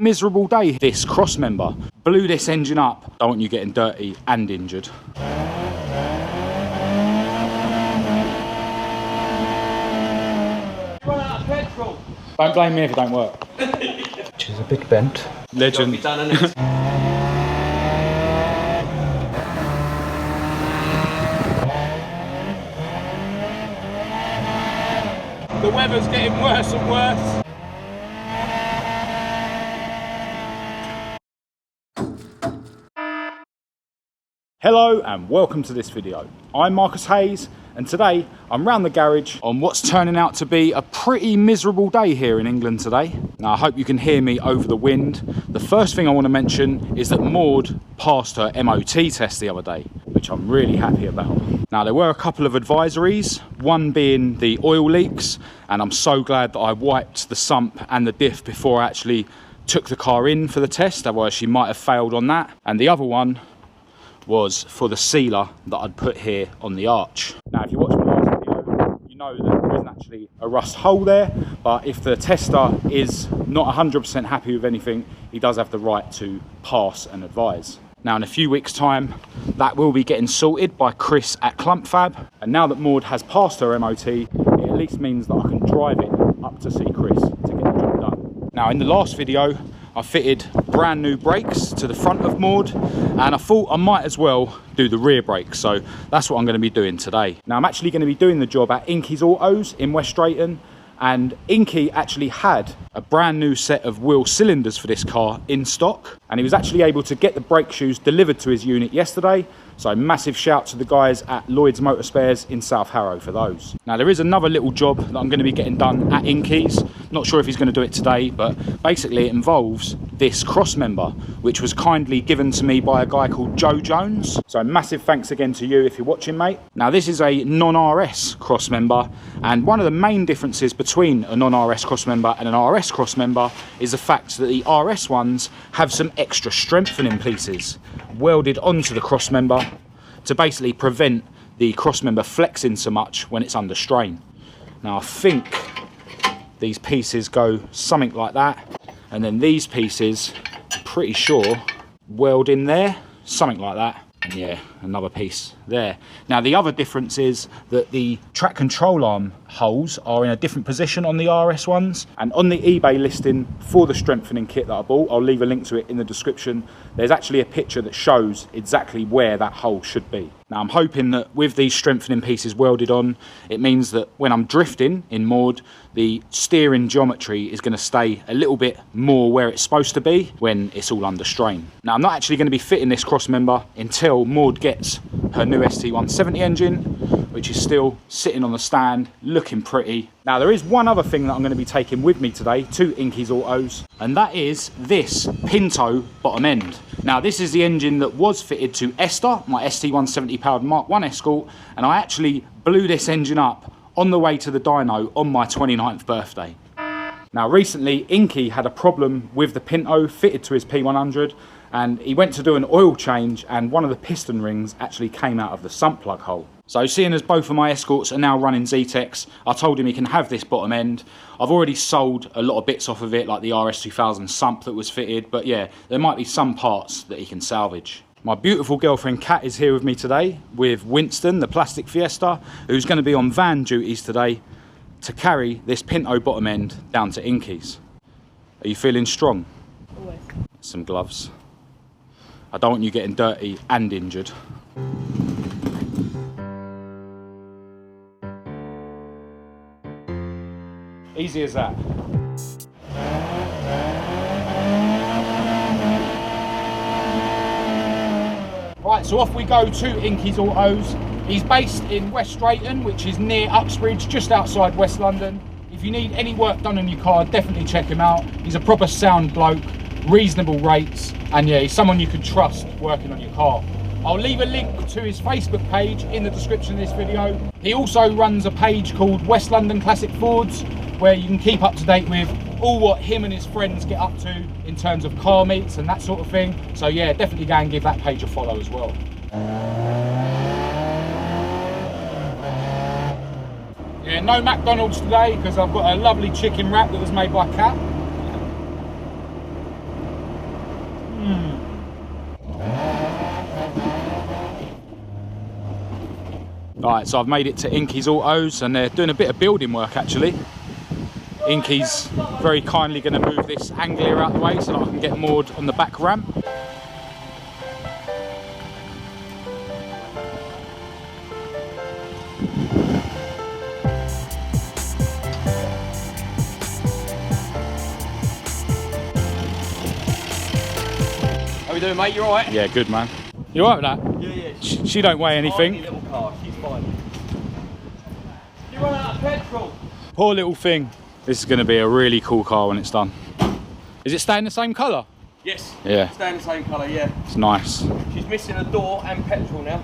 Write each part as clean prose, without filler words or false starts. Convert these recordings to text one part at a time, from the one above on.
miserable day. This Crossmember blew this engine up. Don't want you getting dirty and injured. Run out of petrol. Don't blame me if it don't work. Which is a big bent. Legend. The weather's getting worse and worse. Hello and welcome to this video. I'm Marcus Hayes and today I'm round the garage on what's turning out to be a pretty miserable day here in England today. Now I hope you can hear me over the wind. The first thing I want to mention is that Maude passed her MOT test the other day, which I'm really happy about. Now there were a couple of advisories, one being the oil leaks, and I'm so glad that I wiped the sump and the diff before I actually took the car in for the test, otherwise she might have failed on that. And the other one was for the sealer that I'd put here on the arch. Now if you watched my last video, you know that there isn't actually a rust hole there, but if the tester is not 100% happy with anything, he does have the right to pass and advise. Now in a few weeks time, that will be getting sorted by Chris at Clump Fab, and now that Maude has passed her MOT, it at least means that I can drive it up to see Chris to get the job done. Now in the last video, I fitted brand new brakes to the front of Maude, and I thought I might as well do the rear brakes, so that's what I'm going to be doing today. Now I'm actually going to be doing the job at INKY'S Autos in West Drayton, and INKY actually had a brand new set of wheel cylinders for this car in stock, and he was actually able to get the brake shoes delivered to his unit yesterday, so massive shout to the guys at Lloyd's Motor Spares in South Harrow for those. Now there is another little job that I'm going to be getting done at INKY'S. Not sure if he's going to do it today, but basically it involves this Crossmember, which was kindly given to me by a guy called Joe Jones. So massive thanks again to you if you're watching, mate. Now this is a non-RS Crossmember, and one of the main differences between a non-RS Crossmember and an RS Crossmember is the fact that the RS ones have some extra strengthening pieces welded onto the Crossmember to basically prevent the Crossmember flexing so much when it's under strain. Now I think these pieces go something like that, and then these pieces, I'm pretty sure, weld in there, something like that. And yeah, another piece there. Now the other difference is that the track control arm holes are in a different position on the RS ones, and on the eBay listing for the strengthening kit that I bought, I'll leave a link to it in the description, there's actually a picture that shows exactly where that hole should be. Now I'm hoping that with these strengthening pieces welded on, it means that when I'm drifting in Maude, the steering geometry is going to stay a little bit more where it's supposed to be when it's all under strain. Now I'm not actually going to be fitting this Crossmember until Maude gets her new ST170 engine, which is still sitting on the stand looking pretty. Now there is one other thing that I'm going to be taking with me today to INKY'S Autos, and that is this Pinto bottom end. Now this is the engine that was fitted to Esther, my ST170 powered Mark 1 Escort, and I actually blew this engine up on the way to the dyno on my 29th birthday. Now recently INKY had a problem with the Pinto fitted to his P100, and he went to do an oil change and one of the piston rings actually came out of the sump plug hole. So seeing as both of my Escorts are now running Zetec's, I told him he can have this bottom end. I've already sold a lot of bits off of it, like the RS2000 sump that was fitted, but yeah, there might be some parts that he can salvage. My beautiful girlfriend Kat is here with me today with Winston, the plastic Fiesta, who's going to be on van duties today to carry this Pinto bottom end down to INKY'S. Are you feeling strong? Always. Some gloves. I don't want you getting dirty and injured. Easy as that. Right, so off we go to INKY'S Autos. He's based in West Drayton, which is near Uxbridge, just outside West London. If you need any work done on your car, definitely check him out. He's a proper sound bloke, reasonable rates, and yeah, he's someone you can trust working on your car. I'll leave a link to his Facebook page in the description of this video. He also runs a page called West London Classic Fords, where you can keep up to date with all what him and his friends get up to in terms of car meets and that sort of thing. So yeah, definitely go and give that page a follow as well. Yeah, no McDonald's today because I've got a lovely chicken wrap that was made by Kat. Right, so I've made it to INKY'S Autos and they're doing a bit of building work actually. INKY'S very kindly going to move this angler out the way so that I can get moored on the back ramp. How we doing, mate? You alright? Yeah, good man. You alright with that? Yeah. She don't weigh anything. Tiny little car, she's fine. You run out of petrol. Poor little thing. This is going to be a really cool car when it's done. Is it staying the same colour? Yes. Yeah. Staying the same colour, yeah. It's nice. She's missing a door and petrol now.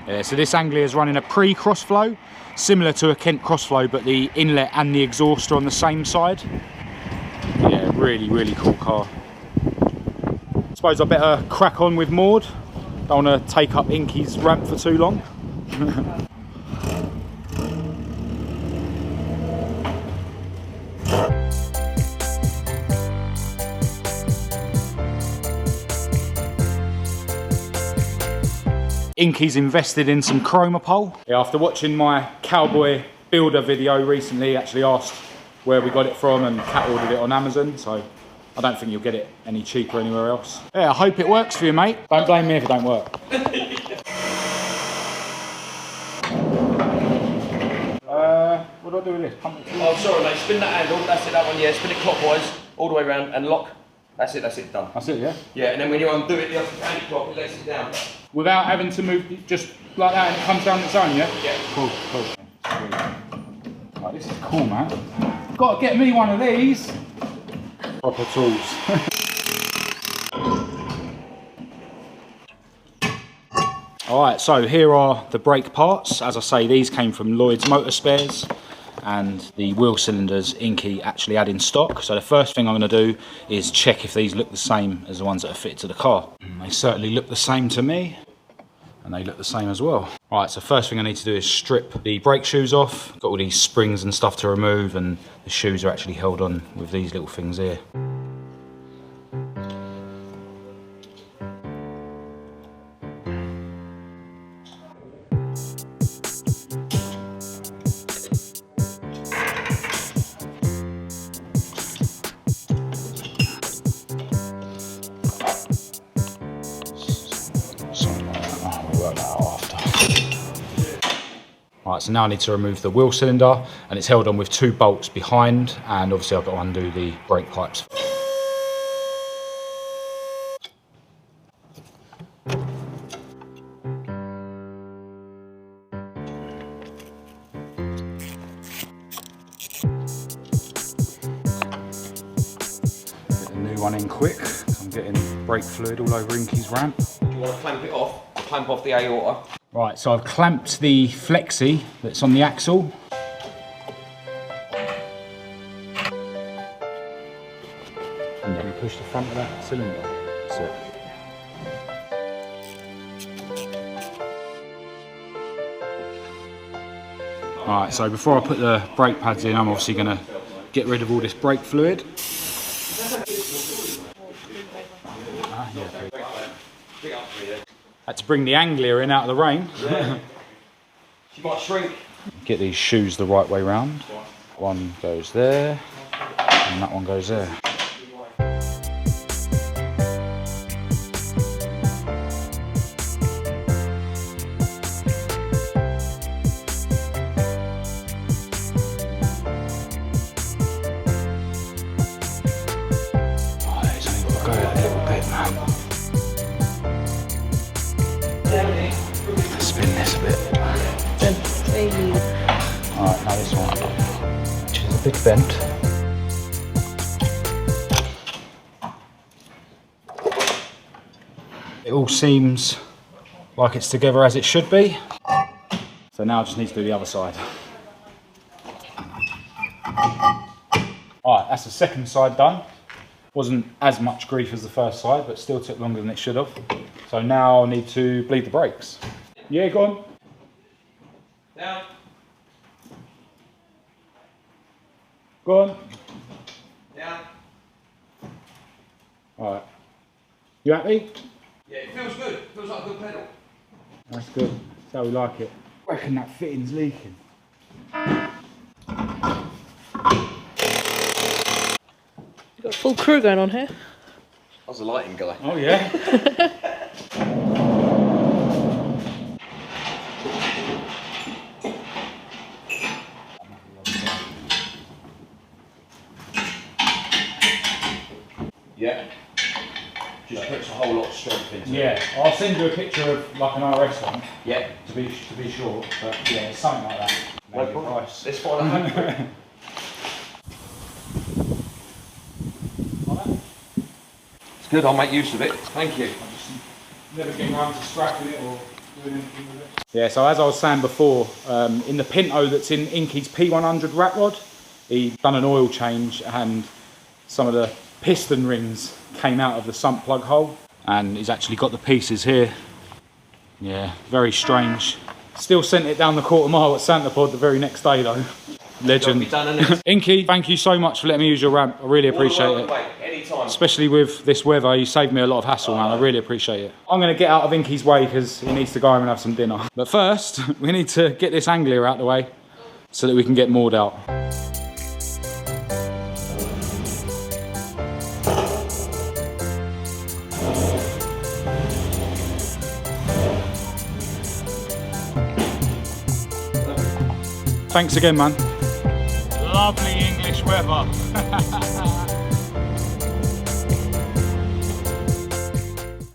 Yeah, so this angler is running a pre-crossflow, similar to a Kent crossflow, but the inlet and the exhaust are on the same side. Yeah, really, really cool car. Suppose I better crack on with MOREDOOR. Don't want to take up INKY'S ramp for too long. INKY'S invested in some chroma pole. Yeah, after watching my COWBOY builder video recently, actually asked where we got it from and cat ordered it on Amazon, so I don't think you'll get it any cheaper anywhere else. Yeah, I hope it works for you, mate. Don't blame me if it don't work. What do I do with this? Pump it. Oh, sorry, mate. Spin that handle. That's it, that one, yeah. Spin it clockwise, all the way around, and lock. That's it, done. That's it, yeah? Yeah, and then when you undo it, the other anti-clock, it lets it down. Without having to move it just like that and it comes down its own, yeah? Yeah. Cool. Right, this is cool, man. Got to get me one of these. Proper tools. Alright, so here are the brake parts. As I say, these came from Lloyd's Motor Spares, and the wheel cylinders INKY actually had in stock. So the first thing I'm going to do is check if these look the same as the ones that are fitted to the car. They certainly look the same to me, and they look the same as well. Alright, so first thing I need to do is strip the brake shoes off. Got all these springs and stuff to remove, and the shoes are actually held on with these little things here. Right, so now I need to remove the wheel cylinder, and it's held on with 2 bolts behind, and obviously I've got to undo the brake pipes. Get the new one in quick, 'cause I'm getting brake fluid all over INKY'S ramp. Do you want to clamp it off? Clamp off the aorta. Right, so I've clamped the flexi that's on the axle. And then you push the front of that cylinder. That's it. Alright, so before I put the brake pads in, I'm obviously going to get rid of all this brake fluid. Had to bring the angler in out of the rain. Yeah. She might shrink. Get these shoes the right way round. One goes there, and that one goes there. Oh, these only got to go a little bit, man. Spin this a bit. Alright, now this one, which is a bit bent. It all seems like it's together as it should be. So now I just need to do the other side. Alright, that's the second side done. Wasn't as much grief as the first side, but still took longer than it should have. So now I need to bleed the brakes. Yeah, go on. Down. Go on. Down. Alright. You happy? Yeah, it feels good. It feels like a good pedal. That's good. how we like it. I reckon that fitting's leaking. You've got a full crew going on here. I was a lighting guy. Oh yeah. Yeah. Just puts a whole lot of strength into it. Yeah, I'll send you a picture of like an RS one. Yeah. To be sure, but yeah, it's something like that. Maybe No problem. price. Let's find a home for it. It's good, I'll make use of it. Thank you. Never get around to scrapping it or doing anything with it. Yeah, so as I was saying before, in the Pinto that's in INKY'S P100 rat rod, he done an oil change and some of the piston rings came out of the sump plug hole, and he's actually got the pieces here. Yeah, very strange. Still sent it down the quarter mile at Santa Pod the very next day though. Legend. Done, isn't it? INKY, thank you so much for letting me use your ramp. I really appreciate it. Anytime. Especially with this weather, you saved me a lot of hassle, man. I really appreciate it. I'm going to get out of INKY's way because he needs to go home and have some dinner. But first, we need to get this angler out the way so that we can get moored out. Thanks again, man. Lovely English weather.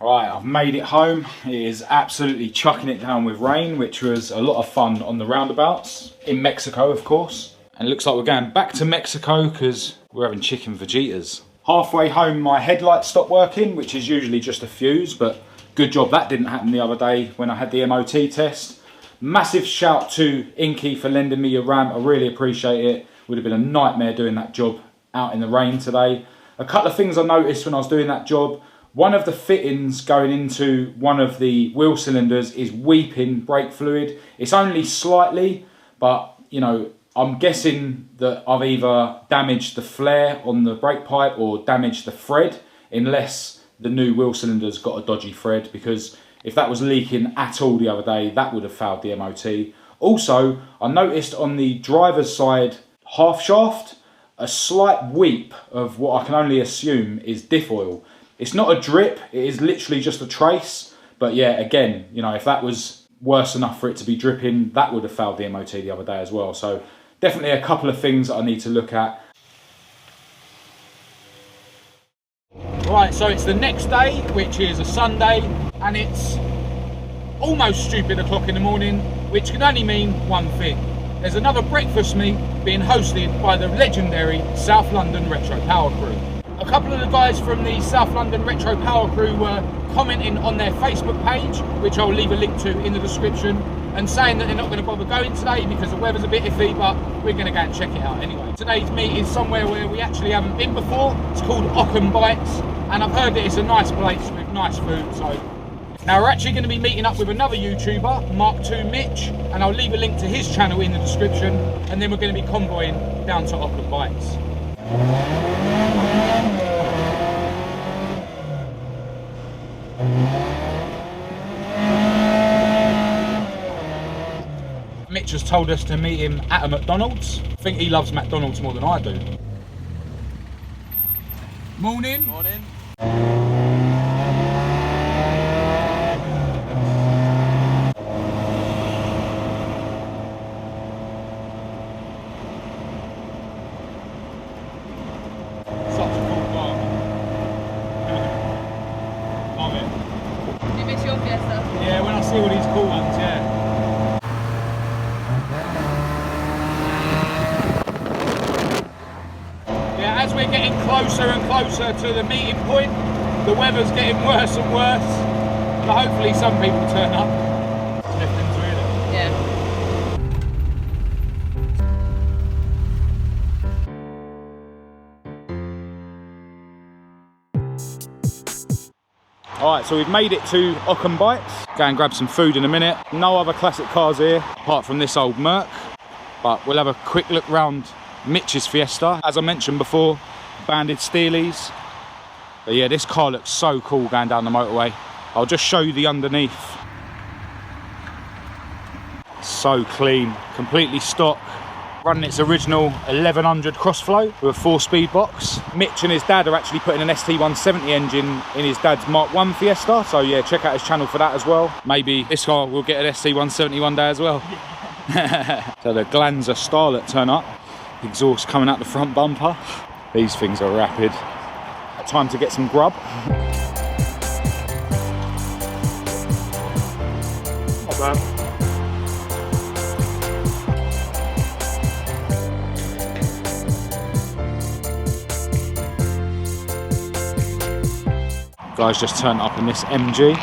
Right, I've made it home. It is absolutely chucking it down with rain, which was a lot of fun on the roundabouts. In Mexico, of course. And it looks like we're going back to Mexico because we're having chicken fajitas. Halfway home, my headlights stopped working, which is usually just a fuse, but good job that didn't happen the other day when I had the MOT test. Massive shout to INKY for lending me your ramp. I really appreciate it. Would have been a nightmare doing that job out in the rain today. A couple of things I noticed when I was doing that job. One of the fittings going into one of the wheel cylinders is weeping brake fluid. It's only slightly, but you know, I'm guessing that I've either damaged the flare on the brake pipe or damaged the thread, unless the new wheel cylinder's got a dodgy thread, because if that was leaking at all the other day, that would have failed the MOT. Also, I noticed on the driver's side half shaft, a slight weep of what I can only assume is diff oil. It's not a drip, it is literally just a trace. But yeah, again, you know, if that was worse enough for it to be dripping, that would have failed the MOT the other day as well. So definitely a couple of things that I need to look at. Right, so it's the next day, which is a Sunday, and it's almost stupid o'clock in the morning, which can only mean one thing. There's another breakfast meet being hosted by the legendary South London Retro Power Crew. A couple of the guys from the South London Retro Power Crew were commenting on their Facebook page, which I'll leave a link to in the description, and saying that they're not going to bother going today because the weather's a bit iffy, but we're going to go and check it out anyway. Today's meet is somewhere where we actually haven't been before. It's called OCKHAM Bites, and I've heard that it's a nice place with nice food. So now we're actually going to be meeting up with another YouTuber, MK2 MITCH, and I'll leave a link to his channel in the description, and then we're going to be convoying down to OCKHAM Bites. Mitch has told us to meet him at a McDonald's. I think he loves McDonald's more than I do. Morning. Morning. Such a cool car. Love it. Do you miss your Fiesta? Yeah, when I see all these cool ones, yeah. Yeah, as we're getting closer and closer to the meeting point, the weather's getting worse and worse. But hopefully some people turn up. Lifting's really. Yeah. Alright, so we've made it to OCKHAM Bites. Go and grab some food in a minute. No other classic cars here, apart from this old Merc. But we'll have a quick look round Mitch's Fiesta. As I mentioned before, banded Steelies. But yeah, this car looks so cool going down the motorway. I'll just show you the underneath. so clean, completely stock. Running its original 1100 Crossflow with a 4-speed box. Mitch and his dad are actually putting an ST170 engine in his dad's Mark 1 Fiesta, so yeah, check out his channel for that as well. Maybe this car will get an ST170 one day as well. So the Glanzer Starlet turn up, exhaust coming out the front bumper. These things are rapid. Time to get some grub. Not bad. Guys just turned up in this MG.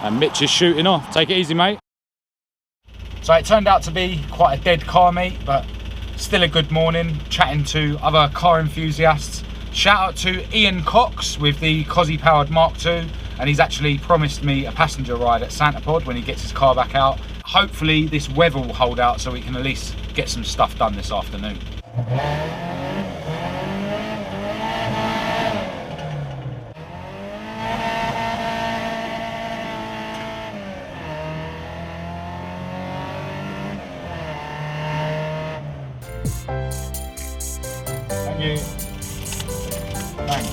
And Mitch is shooting off. Take it easy, mate. So it turned out to be quite a dead car meet, but still a good morning, chatting to other car enthusiasts. Shout out to Ian Cox with the Cosy powered Mark II, and he's actually promised me a passenger ride at Santa Pod when he gets his car back out. Hopefully this weather will hold out so we can at least get some stuff done this afternoon. Thank you. Thanks.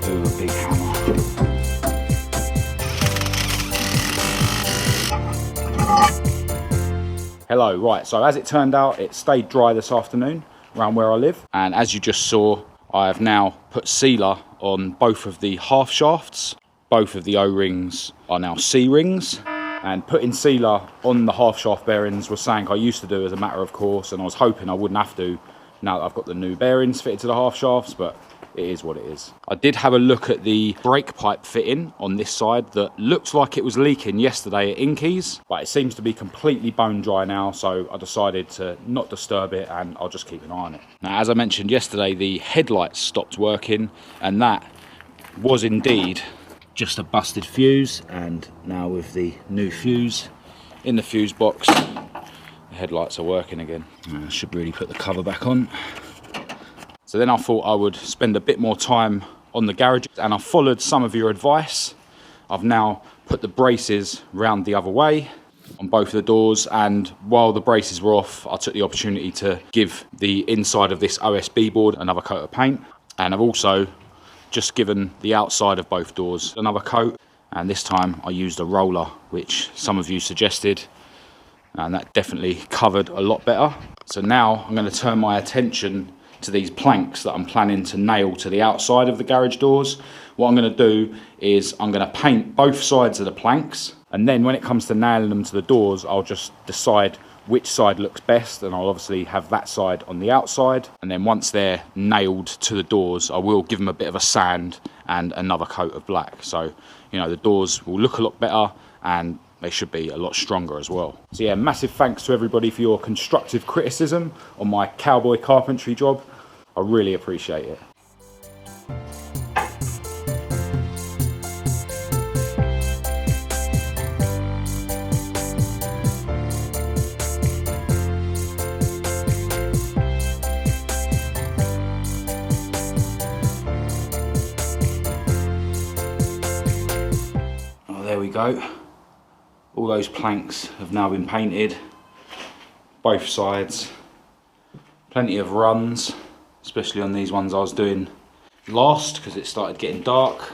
Ooh, a big hammer. Hello, right, so as it turned out, it stayed dry this afternoon around where I live. And as you just saw, I have now put sealer on both of the half shafts. Both of the O-rings are now C-rings. And putting sealer on the half shaft bearings was something I used to do as a matter of course, and I was hoping I wouldn't have to now that I've got the new bearings fitted to the half shafts, but it is what it is. I did have a look at the brake pipe fitting on this side that looked like it was leaking yesterday at INKY'S, but it seems to be completely bone dry now, so I decided to not disturb it and I'll just keep an eye on it. Now, as I mentioned yesterday, the headlights stopped working, and that was indeed just a busted fuse, and now with the new fuse in the fuse box, the headlights are working again. I should really put the cover back on. So then I thought I would spend a bit more time on the garage, and I followed some of your advice. I've now put the braces round the other way on both of the doors, and while the braces were off, I took the opportunity to give the inside of this OSB board another coat of paint, and I've also just given the outside of both doors another coat, and this time I used a roller, which some of you suggested, and that definitely covered a lot better. So now I'm going to turn my attention to these planks that I'm planning to nail to the outside of the garage doors. What I'm going to do is I'm going to paint both sides of the planks, and then when it comes to nailing them to the doors, I'll just decide which side looks best, and I'll obviously have that side on the outside, and then once they're nailed to the doors, I will give them a bit of a sand and another coat of black, so you know the doors will look a lot better and they should be a lot stronger as well. So yeah, massive thanks to everybody for your constructive criticism on my cowboy carpentry job. I really appreciate it. Oh, there we go. All those planks have now been painted, both sides. Plenty of runs, especially on these ones I was doing last because it started getting dark.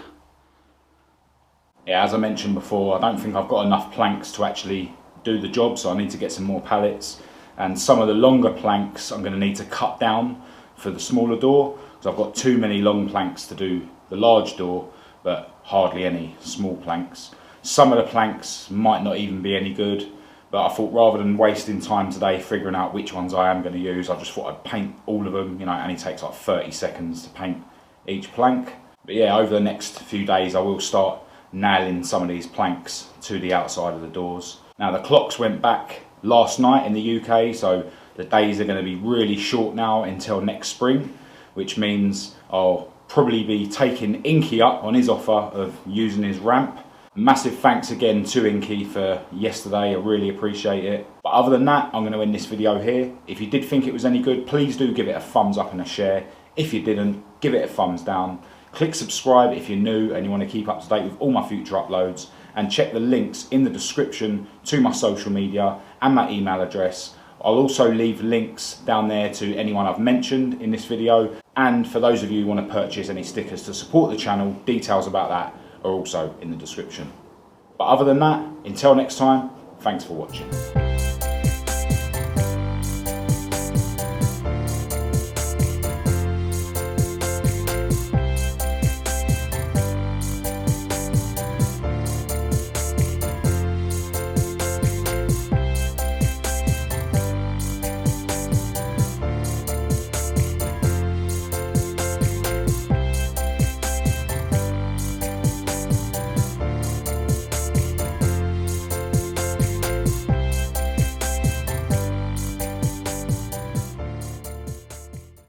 Yeah, as I mentioned before, I don't think I've got enough planks to actually do the job, so I need to get some more pallets, and some of the longer planks I'm going to need to cut down for the smaller door because I've got too many long planks to do the large door but hardly any small planks. Some of the planks might not even be any good, but I thought rather than wasting time today figuring out which ones I am going to use, I just thought I'd paint all of them. You know, it only takes like 30 seconds to paint each plank. But yeah, over the next few days I will start nailing some of these planks to the outside of the doors. Now the clocks went back last night in the UK, so the days are going to be really short now until next spring, which means I'll probably be taking Inky up on his offer of using his ramp. Massive thanks again to Inky for yesterday, I really appreciate it. But other than that, I'm going to end this video here. If you did think it was any good, please do give it a thumbs up and a share. If you didn't, give it a thumbs down. Click subscribe if you're new and you want to keep up to date with all my future uploads, and check the links in the description to my social media and my email address. I'll also leave links down there to anyone I've mentioned in this video, and for those of you who want to purchase any stickers to support the channel, details about that are also in the description. But other than that, until next time, thanks for watching.